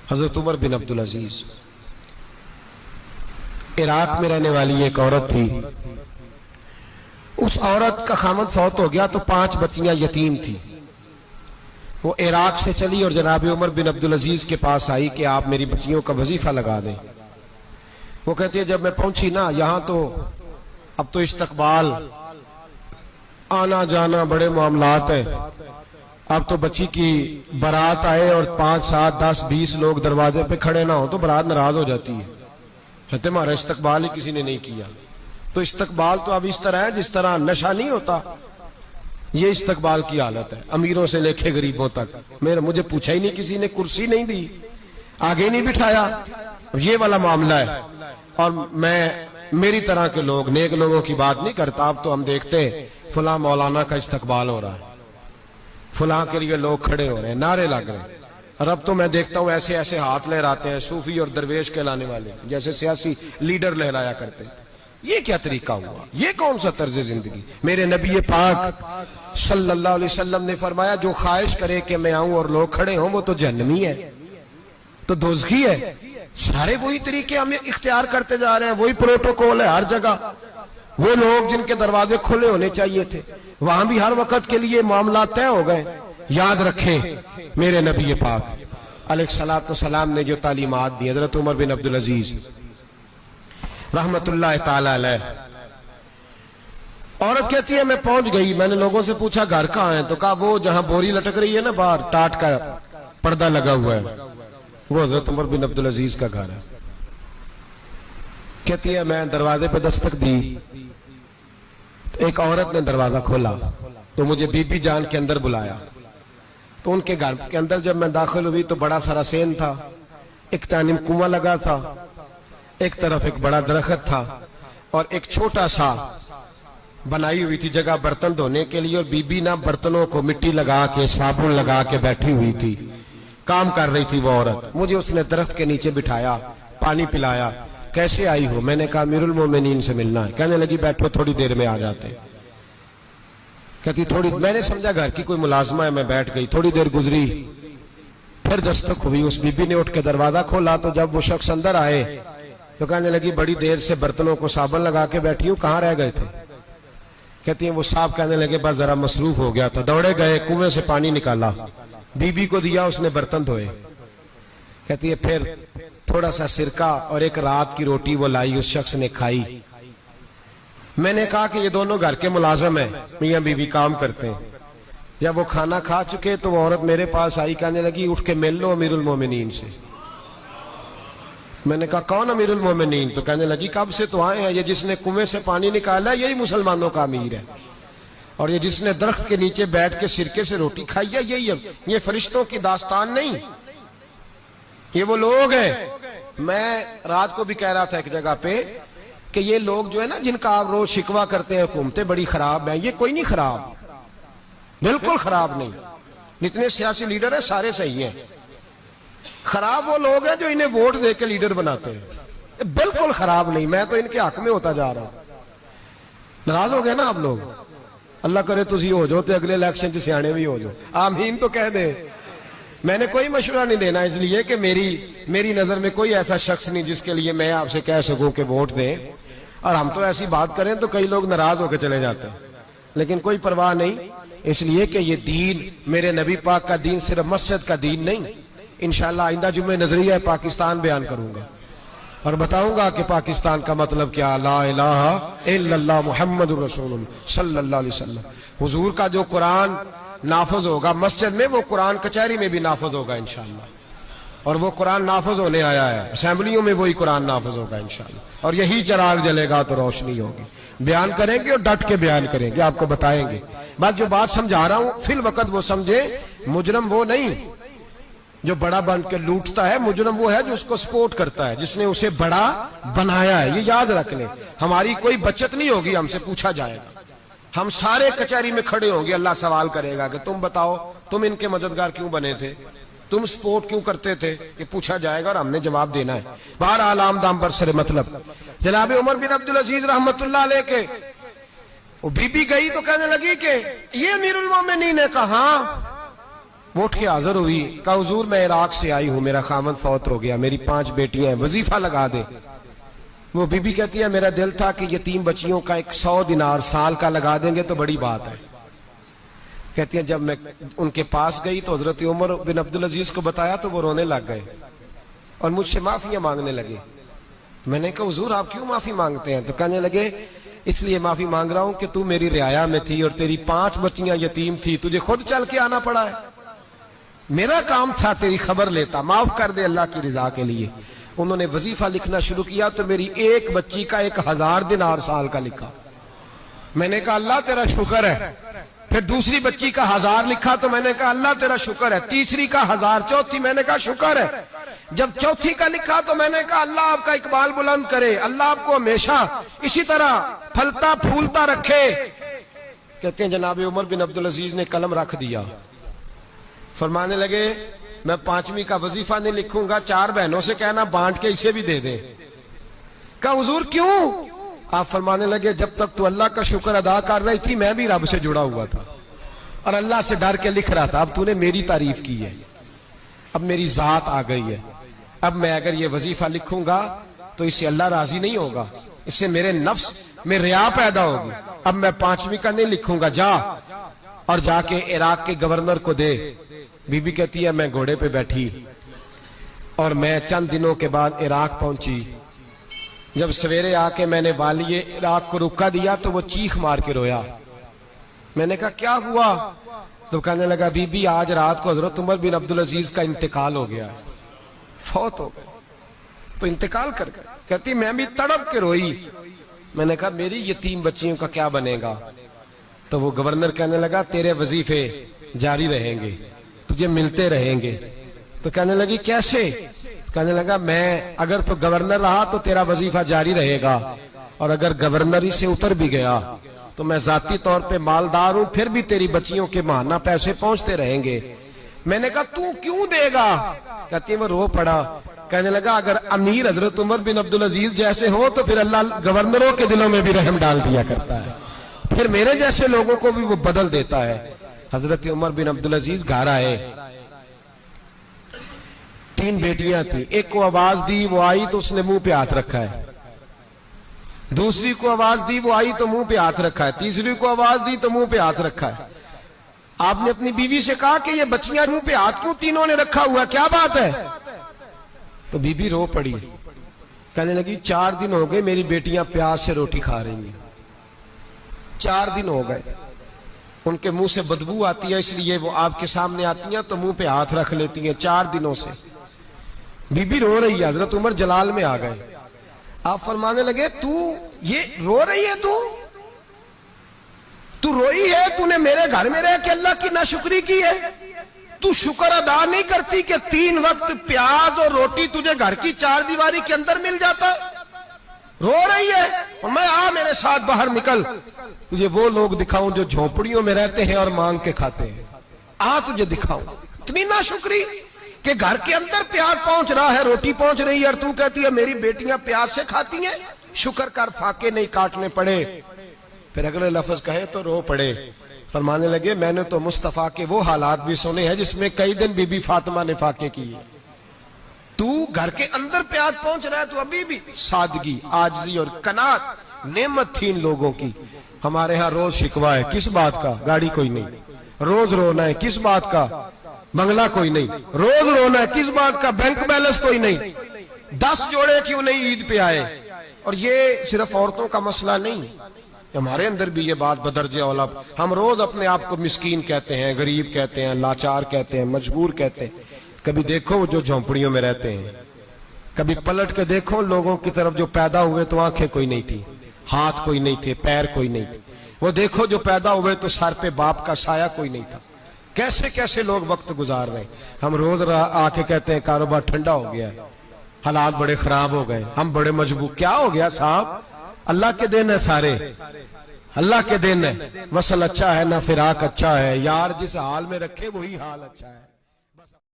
हजरत उमर बिन अब्दुल अजीज, Iraq में रहने वाली एक औरत थी। उस औरत का खामद फौत हो गया तो 5 बच्चियां यतीम थी। वो इराक से चली और जनाब उमर बिन अब्दुल अजीज के पास आई कि आप मेरी बच्चियों का वजीफा लगा दें। वो कहती है जब मैं पहुंची ना, यहां तो अब तो इस्तकबाल, आना जाना बड़े मामलात है। अब तो बच्ची की बारात आए और 5, 7, 10, 20 लोग दरवाजे पे खड़े ना हो तो बारात नाराज हो जाती है। कहते हमारा इस्तकबाल ही किसी ने नहीं किया। तो इस्तकबाल तो अब इस तरह है जिस तरह नशा नहीं होता, ये इस्तकबाल की हालत है, अमीरों से लेके गरीबों तक। मुझे पूछा ही नहीं किसी ने, कुर्सी नहीं दी, आगे नहीं बिठाया, ये वाला मामला है। और मैं मेरी तरह के लोग, नेक लोगों की बात नहीं करता। अब तो हम देखते हैं फलां मौलाना का इस्तकबाल हो रहा है, फलां के लिए लोग खड़े हो रहे हैं, नारे लग रहे हैं। और अब तो मैं देखता हूं ऐसे ऐसे हाथ लहराते हैं सूफी और दरवेश कहलाने वाले, जैसे सियासी लीडर लहराया करते हैं। ये क्या तरीका हुआ? ये कौन सा तर्ज जिंदगी? मेरे नबी पाक सल्लल्लाहु अलैहि वसल्लम ने फरमाया जो ख्वाहिश करे कि मैं आऊं और लोग खड़े हों वो तो जहन्नमी है, तो दोज़खी है। सारे वही तरीके हम इख्तियार करते जा रहे हैं, वही प्रोटोकॉल है हर जगह। वो लोग जिनके दरवाजे खुले होने चाहिए थे वहां भी हर वक्त के लिए मामला तय हो गए। याद रखें मेरे नबी पाक अलैहिस्सलातु वस्सलाम ने जो तालीमात दी, हजरत उमर बिन अब्दुल अजीज रहमतुल्लाह ताला अलैह। औरत कहती है मैं पहुंच गई, मैंने लोगों से पूछा घर कहां है, तो कहा वो जहां बोरी लटक रही है ना बाहर, टाट का पर्दा लगा हुआ है, वो हजरत उमर बिन अब्दुल अजीज का घर है। कहती है मैं दरवाजे पे दस्तक दी तो एक औरत ने दरवाजा खोला तो मुझे बीबी जान के अंदर बुलाया। तो उनके घर के अंदर जब मैं दाखिल हुई तो बड़ा सारा सेन था, एक तानिम कुआं लगा था, एक तरफ एक बड़ा दरख्त था और एक छोटा सा बनाई हुई थी जगह बर्तन धोने के लिए। और बीबी ना बर्तनों को मिट्टी लगा के साबुन लगा के बैठी हुई थी, काम कर रही थी वो औरत। मुझे उसने दरख्त के नीचे बिठाया, पानी पिलाया। कैसे आई हो? मैंने कहा अमीरुल मोमिनीन से मिलना है। कहने लगी बैठो थोड़ी देर में आ जाते। कहती थोड़ी, मैंने समझा घर की कोई मुलाजमा है, मैं बैठ गई। थोड़ी देर गुजरी, फिर दस्तक हुई, उस बीबी ने उठ के दरवाजा खोला। तो जब वो शख्स अंदर आए तो कहने लगी बड़ी देर से बर्तनों को साबुन लगा के बैठी हूं, कहां रह गए थे? कहती है वो साहब कहने लगे बस जरा मसरूफ हो गया था, दौड़े गए, कुएं से पानी निकाला, बीबी को दिया, उसने बर्तन धोए। कहती है फिर थोड़ा सा सिरका और एक रात की रोटी वो लाई, उस शख्स ने खाई। मैंने कहा कि ये दोनों घर के मुलाजम हैं, मियां बीवी काम करते हैं। जब वो खाना खा चुके तो वो औरत मेरे पास आई, कहने लगी उठ के मिल लो अमीरुल मोमिनीन से। मैंने कहा कौन अमीरुल मोमिनीन? तो कहने लगी कब से तो आए हैं, ये जिसने कुएं से पानी निकाला यही मुसलमानों का अमीर है, और ये जिसने दरख्त के नीचे बैठ के सिरके से रोटी खाई है यही। ये फरिश्तों की दास्तान नहीं, ये वो लोग हैं। मैं रात को भी कह रहा था एक जगह पे कि ये लोग जो है ना जिनका आप रोज शिकवा करते हैं हुकूमतें बड़ी खराब हैं, ये कोई नहीं खराब, बिल्कुल खराब नहीं। जितने सियासी लीडर है सारे सही हैं। खराब वो लोग हैं जो इन्हें वोट दे के लीडर बनाते हैं, बिल्कुल खराब नहीं। मैं तो इनके हक में होता जा रहा हूं। नाराज हो गए ना आप लोग? अल्लाह करे तुसी हो जाओ तो अगले इलेक्शन च सियाने भी हो जाओ, आमीन तो कह दे। मैंने कोई मशवरा नहीं देना इसलिए कि मेरी नजर में कोई ऐसा शख्स नहीं जिसके लिए मैं आपसे कह सकूं कि वोट दें। और हम तो ऐसी बात करें तो कई लोग नाराज होकर चले जाते हैं, लेकिन कोई परवाह नहीं, इसलिए कि ये दीन मेरे नबी पाक का दीन सिर्फ मस्जिद का दीन नहीं। इंशाअल्लाह आइंदा जुम्मे नजरिया पाकिस्तान बयान करूंगा और बताऊंगा कि पाकिस्तान का मतलब क्या, ला इलाहा इल्लल्लाह मुहम्मदुर रसूलुल्लाह सल्लल्लाहु अलैहि वसल्लम। हुजूर का जो कुरान नाफज होगा मस्जिद में, वो कुरान कचहरी में भी नाफज होगा इंशाअल्लाह। और वो कुरान नाफज होने आया है, असेंबलियों में वही कुरान नाफज होगा इंशाअल्लाह। और यही चिराग जलेगा तो रोशनी होगी। बयान करेंगे और डट के बयान करेंगे, आपको बताएंगे। बात जो बात समझा रहा हूं फिल वक्त वो समझे, मुजरम वो नहीं जो बड़ा बन के लूटता है, मुजरम वो है जो उसको सपोर्ट करता है, जिसने उसे बड़ा बनाया है। ये याद रख लें, हमारी कोई बचत नहीं होगी, हमसे पूछा जाएगा। हम सारे कचहरी में खड़े होंगे, अल्लाह सवाल करेगा कि तुम बताओ तुम इनके मददगार क्यों बने थे, तुम सपोर्ट क्यों करते थे, ये पूछा जाएगा और हमने जवाब देना है। बहरहाल आमदाम पर सर मतलब जनाब उमर बिन अब्दुल अजीज रहमतुल्लाह अलैह के वो बीबी गई तो कहने लगी कि ये अमीरुल मोमिनीन ने कहा, वो उठ के हाजिर हुई, कहा हुजूर मैं इराक से आई हूं, मेरा खामद फौत हो गया, मेरी 5 बेटियां हैं, वजीफा लगा दे। वो बीबी कहती है मेरा दिल था कि यतीम बच्चियों का 100 दिनार साल का लगा देंगे तो बड़ी बात है। कहती है जब मैं उनके पास गई तो हजरत उमर बिन अब्दुल अजीज को बताया तो वो रोने लग गए और मुझसे माफियां मांगने लगे। मैंने कहा हुजूर आप क्यों माफी मांगते हैं? तो कहने लगे इसलिए माफी मांग रहा हूं कि तू मेरी रियाया में थी और तेरी 5 बच्चियां यतीम थी, तुझे खुद चल के आना पड़ा है। मेरा काम था तेरी खबर लेता, माफ कर दे अल्लाह की रिजा के लिए। उन्होंने वजीफा लिखना शुरू किया तो मेरी एक बच्ची का 1000 दिनार साल का लिखा। मैंने कहा अल्लाह तेरा शुक्र है। फिर दूसरी बच्ची का 1000 लिखा तो मैंने कहा अल्लाह तेरा शुक्र है। तीसरी का 1000, चौथी मैंने कहा शुक्र है। जब चौथी का लिखा तो मैंने कहा अल्लाह आपका इकबाल बुलंद करे, अल्लाह आपको हमेशा इसी तरह फलता फूलता रखे। कहते हैं जनाब उमर बिन अब्दुल अजीज ने कलम रख दिया, फरमाने लगे मैं 5वीं का वजीफा नहीं लिखूंगा, 4 बहनों से कहना बांट के इसे भी दे दे। कहा हुजूर क्यों? आप फरमाने लगे जब तक तू अल्लाह का शुक्र अदा कर रही थी मैं भी रब से जुड़ा हुआ था और अल्लाह से डर के लिख रहा था। अब तूने मेरी तारीफ की है, अब मेरी जात आ गई है, अब मैं अगर ये वजीफा लिखूंगा तो इससे अल्लाह राजी नहीं होगा, इससे मेरे नफ्स में रिया पैदा होगी। अब मैं 5वीं का नहीं लिखूंगा, जा और जाके इराक के गवर्नर को दे। बीबी कहती है मैं घोड़े पे बैठी और मैं चंद दिनों के बाद इराक पहुंची। जब सवेरे आके मैंने वालिए इराक को रुका दिया तो वो चीख मार के रोया। मैंने कहा क्या हुआ? तो कहने लगा बीबी आज रात को हजरत उमर बिन अब्दुल अजीज का इंतकाल हो गया, फौत हो गए, तो इंतकाल कर गए। कहती मैं भी तड़प के रोई। मैंने कहा मेरी यतीम बच्चियों का क्या बनेगा? तो वो गवर्नर कहने लगा तेरे वजीफे जारी रहेंगे, तुझे मिलते रहेंगे। तो कहने लगी कैसे? कहने लगा मैं अगर तो गवर्नर रहा तो तेरा वजीफा जारी रहेगा और अगर गवर्नरी से उतर भी गया तो मैं जाती तौर पे मालदार हूं, फिर भी तेरी बच्चियों के माहाना पैसे पहुंचते रहेंगे। मैंने कहा तू क्यों देगा? कहती वो रो पड़ा। कहने लगा अगर अमीर हजरत उमर बिन अब्दुल अजीज जैसे हो तो फिर अल्लाह गवर्नरों के दिलों में भी रहम डाल दिया करता है, फिर मेरे जैसे लोगों को भी वो बदल देता है। हजरत उमर बिन अब्दुल अजीज घर आए, 3 बेटियां थी। एक को आवाज दी, वो आई तो उसने मुंह पे हाथ रखा है। दूसरी को आवाज दी, वो आई तो मुंह पे हाथ रखा है। तीसरी को आवाज दी तो मुंह पे हाथ रखा है। आपने अपनी बीवी से कहा कि ये बच्चियां मुंह पे हाथ क्यों तीनों ने रखा हुआ, क्या बात है? तो बीबी रो पड़ी, कहने लगी 4 दिन हो गए मेरी बेटियां प्यार से रोटी खा रही हैं, 4 दिन हो गए, उनके मुंह से बदबू आती है इसलिए वो आपके सामने आती हैं तो मुंह पे हाथ रख लेती हैं 4 दिनों से। बीबी रो रही है। हजरत उमर जलाल में आ गए। आप फरमाने लगे तू ये रो रही है, तू रोई है, तूने मेरे घर में रह के अल्लाह की नाशुक्री की है, तू शुक्र अदा नहीं करती कि 3 वक्त प्याज और रोटी तुझे घर की 4 दीवारी के अंदर मिल जाता? रो रही है और मैं आ मेरे साथ बाहर निकल, तुझे वो लोग दिखाऊं जो झोपड़ियों में रहते हैं और मांग के खाते हैं, आ तुझे दिखाऊं। इतनी नाशुक्री कि घर के अंदर प्याज पहुंच रहा है, रोटी पहुंच रही है और तू कहती है मेरी बेटियां प्याज से खाती हैं, शुक्र कर फाके नहीं काटने पड़े। फिर अगले लफ्ज कहे तो रो पड़े। फरमाने लगे मैंने तो मुस्तफा के वो हालात भी सुने हैं जिसमें कई दिन बीबी फातिमा ने फाके किए। तू घर के अंदर प्याज पहुंच रहा है, तो अभी भी सादगी, आजजी और कनात नेमत थी इन लोगों की। हमारे यहाँ रोज शिकवा है, किस बात का? गाड़ी कोई नहीं। रोज रोना है, किस बात का? बंगला कोई नहीं। रोज रोना है, किस बात का? बैंक बैलेंस कोई नहीं। 10 जोड़े क्यों नहीं ईद पे आए? और ये सिर्फ औरतों का मसला नहीं, हमारे अंदर भी ये बात बदरजे औला। हम रोज अपने आप को मिस्कीन कहते हैं, गरीब कहते हैं, लाचार कहते हैं, मजबूर कहते हैं। कभी देखो जो झोंपड़ियों में रहते हैं, कभी पलट के देखो लोगों की तरफ जो पैदा हुए तो आंखें कोई नहीं थी, हाथ कोई नहीं थे, पैर कोई नहीं थे। वो देखो जो पैदा हुए तो सर पे बाप का साया कोई नहीं था। कैसे कैसे लोग वक्त गुजार रहे हैं। हम रोज आके कहते हैं कारोबार ठंडा हो गया है, हालात बड़े खराब हो गए, हम बड़े मजबूर। क्या हो गया साहब? अल्लाह के दिन है, सारे अल्लाह के दिन है। वसल अच्छा है ना फिराक अच्छा है, यार जिस हाल में रखे वही हाल अच्छा है।